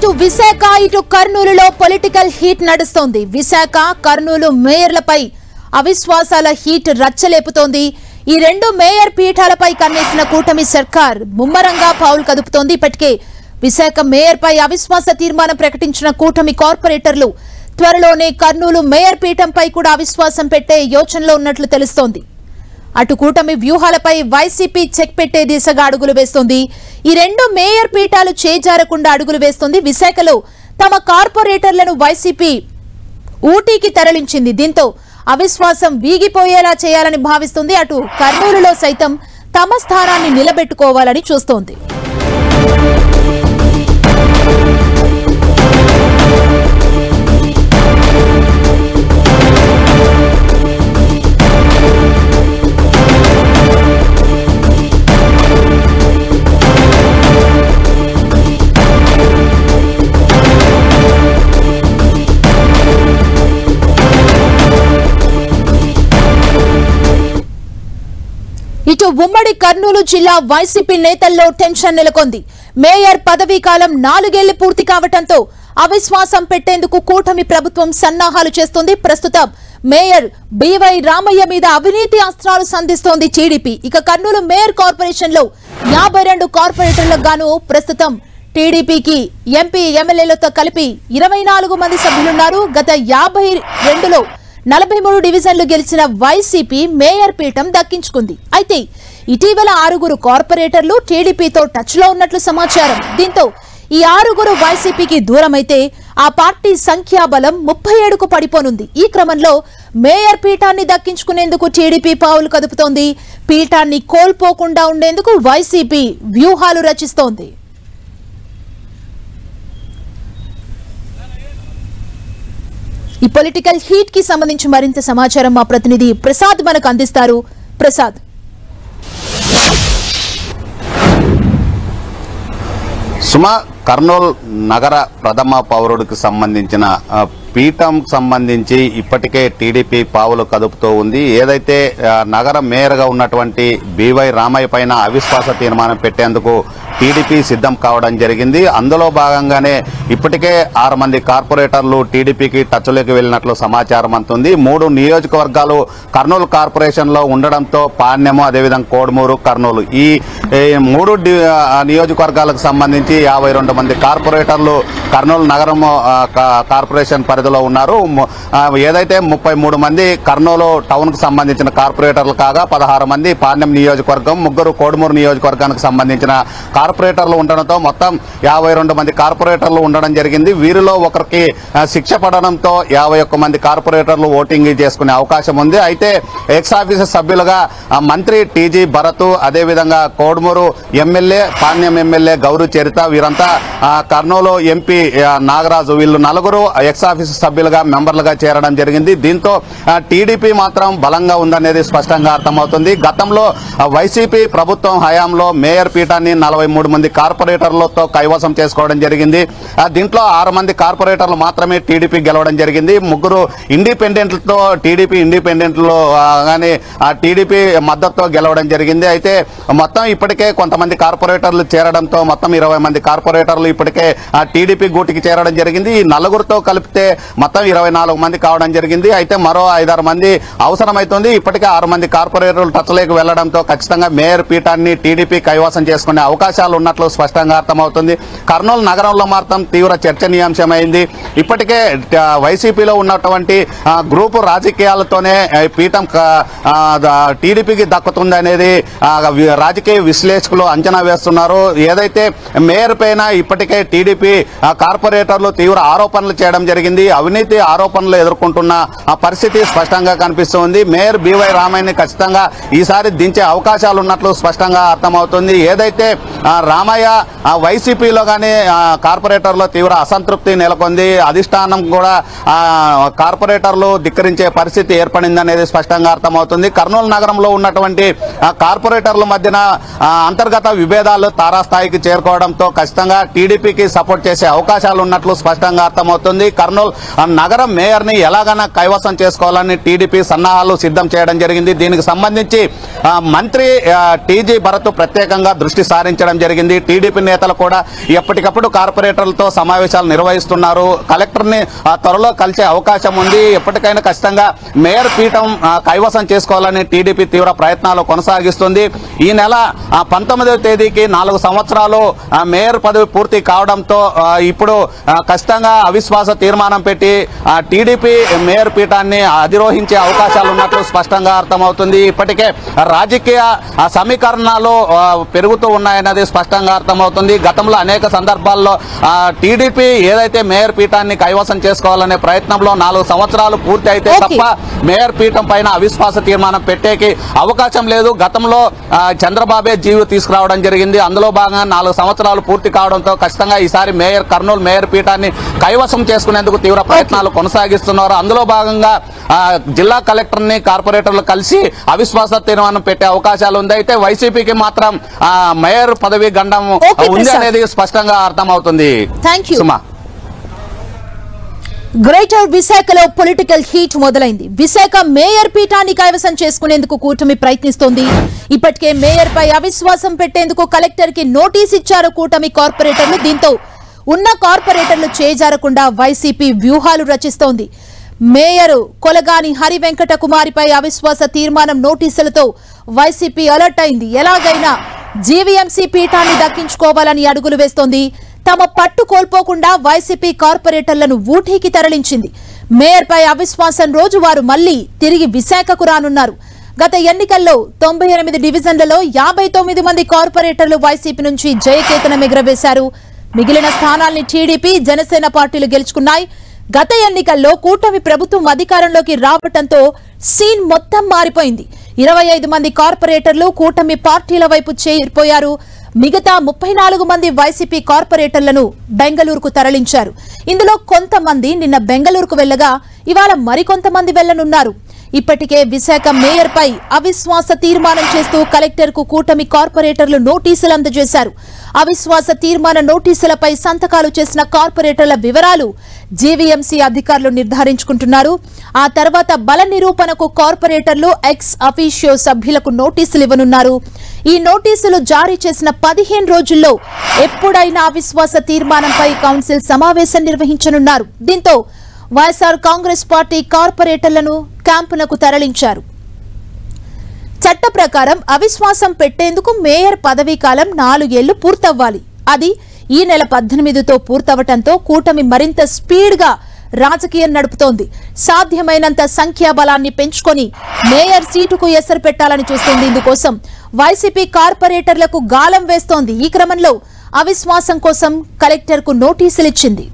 అటు విశాఖ ఇటు కర్నూలులో పొలిటికల్ హీట్ నడుస్తోంది. విశాఖ కర్నూలు మేయర్లపై అవిశ్వాసాల హీట్ రచ్చలేపుతోంది. ఈ రెండు మేయర్ పీఠాలపై కన్నేసిన కూటమి సర్కార్ ముమ్మరంగా పావులు కదుపుతోంది. ఇప్పటికే విశాఖ మేయర్ పై అవిశ్వాస తీర్మానం ప్రకటించిన కూటమి కార్పొరేటర్లు త్వరలోనే కర్నూలు మేయర్ పీఠంపై కూడా అవిశ్వాసం పెట్టే యోచనలో ఉన్నట్లు తెలుస్తోంది. అటు కూటమి వ్యూహాలపై వైసీపీ చెక్ పెట్టే దిశగా అడుగులు వేస్తోంది. ఈ రెండు మేయర్ పీఠాలు చేజారకుండా అడుగులు వేస్తోంది. విశాఖలో తమ కార్పొరేటర్లను వైసీపీ ఊటీకి తరలించింది. దీంతో అవిశ్వాసం వీగిపోయేలా చేయాలని భావిస్తుంది. అటు కర్నూలులో సైతం తమ స్థానాన్ని నిలబెట్టుకోవాలని చూస్తోంది. ఇటు ఉమ్మడి కర్నూలు జిల్లా వైసీపీ నేతల్లో టెన్షన్ నెలకొంది. మేయర్ పదవీ కాలం 4 ఏళ్లు పూర్తి కావడంతో అవిశ్వాసం పెట్టేందుకు కూటమి ప్రభుత్వం సన్నాహాలు చేస్తోంది. ప్రస్తుతం మేయర్ బివై రామయ్య మీద అవినీతి అస్త్రాలు సంధిస్తోంది టీడీపీ. ఇక కర్నూలు మేయర్ కార్పొరేషన్ లో 52 కార్పొరేటర్లకు గాను ప్రస్తుతం టీడీపీకి ఎంపీ ఎమ్మెల్యేలతో కలిపి 24 మంది సభ్యులున్నారు. గత 52లో 43 డివిజన్లు గెలిచిన వైసీపీ మేయర్ పీఠం దక్కించుకుంది. అయితే ఇటీవల 6 కార్పొరేటర్లు టీడీపీతో టచ్ లో ఉన్నట్లు సమాచారం. దీంతో ఈ 6 వైసీపీకి దూరమైతే ఆ పార్టీ సంఖ్యాబలం 37కు పడిపోనుంది. ఈ క్రమంలో మేయర్ పీఠాన్ని దక్కించుకునేందుకు టీడీపీ పావులు కదుపుతోంది. పీఠాన్ని కోల్పోకుండా ఉండేందుకు వైసీపీ వ్యూహాలు రచిస్తోంది. ఈ పొలిటికల్ హీట్ కి సంబంధించి మరింత సమాచారం మా ప్రతినిధి ప్రసాద్ మనకు అందిస్తారు. ప్రసాద్, సుమా, కర్నూలు నగర ప్రథమ పౌరుడికి సంబంధించిన పీఠం సంబంధించి ఇప్పటికే టీడీపీ పావులు కదుపుతూ ఉంది. ఏదైతే నగర మేయర్గా ఉన్నటువంటి బివై రామయ్య పైన అవిశ్వాస తీర్మానం పెట్టేందుకు టీడీపీ సిద్ధం కావడం జరిగింది. అందులో భాగంగానే ఇప్పటికే 6 మంది కార్పొరేటర్లు టీడీపీకి టచ్లోకి వెళ్లినట్లు సమాచారం అందుతుంది. 3 నియోజకవర్గాలు కర్నూలు కార్పొరేషన్ లో ఉండడంతో పాణ్యము, అదేవిధంగా కోడుమూరు, కర్నూలు ఈ 3 నియోజకవర్గాలకు సంబంధించి 52 మంది కార్పొరేటర్లు కర్నూలు నగరం కార్పొరేషన్ పరిధిలో ఉన్నారు. ఏదైతే 33 మంది కర్నూలు టౌన్ కు సంబంధించిన కార్పొరేటర్లు కాగా 16 మంది పాణ్యం నియోజకవర్గం, 3 కోడుమూరు నియోజకవర్గానికి సంబంధించిన కార్పొరేటర్లు ఉండడంతో మొత్తం 52 మంది కార్పొరేటర్లు ఉండడం జరిగింది. వీరిలో ఒకరికి శిక్ష పడడంతో 51 మంది కార్పొరేటర్లు ఓటింగ్ చేసుకునే అవకాశం ఉంది. అయితే ఎక్స్ ఆఫీసర్ సభ్యులుగా మంత్రి టీజీ భరత్, అదేవిధంగా కోడుమూరు ఎమ్మెల్యే, పాణ్యం ఎమ్మెల్యే గౌరు చరిత, వీరంతా కర్నూలు ఎంపీ నాగరాజు, వీళ్ళు 4 ఎక్స్ ఆఫీసర్ సభ్యులుగా మెంబర్లుగా చేరడం జరిగింది. దీంతో టీడీపీ మాత్రం బలంగా ఉందనేది స్పష్టంగా అర్థమవుతుంది. గతంలో వైసీపీ ప్రభుత్వం హయాంలో మేయర్ పీఠాన్ని 43 మంది కార్పొరేటర్లతో కైవసం చేసుకోవడం జరిగింది. దీంట్లో 6 మంది కార్పొరేటర్లు మాత్రమే టీడీపీ గెలవడం జరిగింది. 3 ఇండిపెండెంట్లతో టీడీపీ ఇండిపెండెంట్లు కానీ టీడీపీ మద్దతుతో గెలవడం జరిగింది. అయితే మొత్తం ఇప్పటికే కొంతమంది కార్పొరేటర్లు చేరడంతో మొత్తం 20 మంది కార్పొరేటర్లు ఇప్పటికే టీడీపీ గూటికి చేరడం జరిగింది. ఈ 4తో కలిపితే మొత్తం 24 మంది కావడం జరిగింది. అయితే మరో 5-6 మంది అవసరమైతుంది. ఇప్పటికే 6 మంది కార్పొరేటర్లు టచ్లోకి వెళ్లడంతో ఖచ్చితంగా మేయర్ పీఠాన్ని టీడీపీ కైవసం చేసుకునే అవకాశాలు ఉన్నట్లు స్పష్టంగా అర్థమవుతుంది. కర్నూలు నగరంలో మాత్రం తీవ్ర చర్చనీయాంశమైంది. ఇప్పటికే వైసీపీలో ఉన్నటువంటి గ్రూపు రాజకీయాలతోనే పీఠం టీడీపీకి దక్కుతుంది అనేది రాజకీయ విశ్లేషకులు అంచనా వేస్తున్నారు. ఏదైతే మేయర్ పైన ఇప్పటికే టీడీపీ కార్పొరేటర్లు తీవ్ర ఆరోపణలు చేయడం జరిగింది. అవినీతి ఆరోపణలు ఎదుర్కొంటున్న పరిస్థితి స్పష్టంగా కనిపిస్తుంది. మేయర్ బివై రామయ్యని ఖచ్చితంగా ఈసారి దించే అవకాశాలు ఉన్నట్లు స్పష్టంగా అర్థమవుతుంది. ఏదైతే రామయ్య వైసీపీలో కానీ కార్పొరేటర్లో తీవ్ర అసంతృప్తి నెలకొంది. అధిష్టానం కూడా కార్పొరేటర్లు ధిక్కరించే పరిస్థితి ఏర్పడిందనేది స్పష్టంగా అర్థమవుతుంది. కర్నూలు నగరంలో ఉన్నటువంటి కార్పొరేటర్ల మధ్యన అంతర్గత విభేదాలు తారాస్థాయికి చేరుకోవడంతో ఖచ్చితంగా టీడీపీకి సపోర్ట్ చేసే అవకాశాలు ఉన్నట్లు స్పష్టంగా అర్థమవుతుంది. కర్నూలు నగర మేయర్ ని ఎలాగైనా కైవసం చేసుకోవాలని టీడీపీ సన్నాహాలు సిద్ధం చేయడం జరిగింది. దీనికి సంబంధించి మంత్రి టీజీ భరత్ ప్రత్యేకంగా దృష్టి సారించడం జరిగింది. టీడీపీ నేతలు కూడా ఎప్పటికప్పుడు కార్పొరేటర్లతో సమావేశాలు నిర్వహిస్తున్నారు. కలెక్టర్ని త్వరలో కలిసే అవకాశం ఉంది. ఎప్పటికైనా ఖచ్చితంగా మేయర్ పీఠం కైవసం చేసుకోవాలని టీడీపీ తీవ్ర ప్రయత్నాలు కొనసాగిస్తుంది. ఈ నెల 19వ తేదీకి 4 సంవత్సరాలు మేయర్ పదవి పూర్తి కావడంతో ఇప్పుడు ఖచ్చితంగా అవిశ్వాస తీర్మానం పెట్టి టీడీపీ మేయర్ పీఠాన్ని అధిరోహించే అవకాశాలు ఉన్నట్లు స్పష్టంగా అర్థమవుతుంది. ఇప్పటికే రాజకీయ సమీకరణాలు పెరుగుతూ ఉన్నాయన్నది స్పష్టంగా అర్థమవుతుంది. గతంలో అనేక సందర్భాల్లో టీడీపీ ఏదైతే మేయర్ పీఠాన్ని కైవసం చేసుకోవాలనే ప్రయత్నంలో 4 సంవత్సరాలు పూర్తి అయితే తప్ప మేయర్ పీఠం పైన అవిశ్వాస తీర్మానం పెట్టేకి అవకాశం లేదు. గతంలో చంద్రబాబే జీవో తీసుకురావడం జరిగింది. అందులో భాగంగా 4 సంవత్సరాలు పూర్తి కావడంతో ఖచ్చితంగా ఈసారి కర్నూలు మేయర్ పీఠాన్ని కైవసం చేసుకునేందుకు తీవ్ర ప్రయత్నాలు కొనసాగిస్తున్నారు. అందులో భాగంగా జిల్లా కలెక్టర్ని కార్పొరేటర్లు కలిసి అవిశ్వాస తీర్మానం పెట్టే అవకాశాలు ఉంది. అయితే వైసీపీకి మాత్రం మేయర్ పదవి గండం ఉంది అనేది స్పష్టంగా అర్థమవుతుంది. సుమా, గ్రేటర్ విశాఖలో పొలిటికల్ హీట్ మొదలైంది. విశాఖ మేయర్ పీఠాన్ని కైవసం చేసుకునేందుకు కూటమి ప్రయత్నిస్తోంది. ఇప్పటికే మేయర్ పై అవిశ్వాసం పెట్టేందుకు కలెక్టర్ కి నోటీస్ ఇచ్చారు కూటమి కార్పొరేటర్లు. దీంతో ఉన్న కార్పొరేటర్లు చేజారకుండా వైసీపీ వ్యూహాలు రచిస్తోంది. మేయర్ కొలగాని హరి వెంకట కుమారిపై అవిశ్వాస తీర్మానం నోటీసులతో వైసీపీ అలర్ట్ అయింది. ఎలాగైనా జీవీఎంసీ పీఠాన్ని దక్కించుకోవాలని అడుగులు వేస్తోంది. తమ పట్టు కోల్పోకుండా వైసీపీ కార్పొరేటర్లను ఊటీకి తరలించింది. మేయర్ పై అవిశ్వాసం రోజు వారు మళ్లీ తిరిగి విశాఖకు రానున్నారు. గత ఎన్నికల్లో 98 డివిజన్లలో 59 మంది కార్పొరేటర్లు వైసీపీ నుంచి జయకేతనం ఎగురవేశారు. మిగిలిన స్థానాల్ని టీడీపీ, జనసేన పార్టీలు గెలుచుకున్నాయి. గత ఎన్నికల్లో కూటమి ప్రభుత్వం అధికారంలోకి రావడంతో సీన్ మొత్తం మారిపోయింది. 25 మంది కార్పొరేటర్లు కూటమి పార్టీల వైపు చేరిపోయారు. మిగతా 34 మంది వైసీపీ కార్పొరేటర్లను బెంగళూరుకు తరలించారు. ఇందులో కొంతమంది నిన్న బెంగళూరుకు వెళ్లగా ఇవాళ మరికొంతమంది వెళ్లనున్నారు. ఇప్పటికే విశాఖ మేయర్ పై అవిశ్వాస తీర్మానం చేస్తూ కలెక్టర్ కు కూటమి కార్పొరేటర్లు నోటీసులు అందజేశారు. అవిశ్వాస తీర్మాన నోటీసులపై సంతకాలు చేసిన కార్పొరేటర్ల వివరాలు జీవీఎంసీ అధికారులు నిర్ధారించుకుంటున్నారు. ఆ తర్వాత బల నిరూపణకు కార్పొరేటర్లు ఎక్స్ అఫీషియో సభ్యులకు నోటీసులు ఇవ్వనున్నారు. ఈ నోటీసులు జారీ చేసిన 15 రోజుల్లో ఎప్పుడైనా అవిశ్వాస తీర్మానంపై కౌన్సిల్ సమావేశం నిర్వహించనున్నారు. దీంతో వైఎస్ఆర్ కాంగ్రెస్ పార్టీ కార్పొరేటర్లను క్యాంపునకు తరలించారు. చట్ట ప్రకారం అవిశ్వాసం పెట్టేందుకు మేయర్ పదవీ కాలం 4 ఏళ్లు పూర్తవ్వాలి. అది ఈ నెల 18తో పూర్తవటంతో కూటమి మరింత స్పీడ్ గా రాజకీయం నడుపుతోంది. సాధ్యమైనంత సంఖ్యాబలాన్ని పెంచుకొని మేయర్ సీటుకు ఎసరు పెట్టాలని చూస్తోంది. ఇందుకోసం వైసీపీ కార్పొరేటర్లకు గాలం వేస్తోంది. ఈ క్రమంలో అవిశ్వాసం కోసం కలెక్టర్ కు నోటీసులిచ్చింది.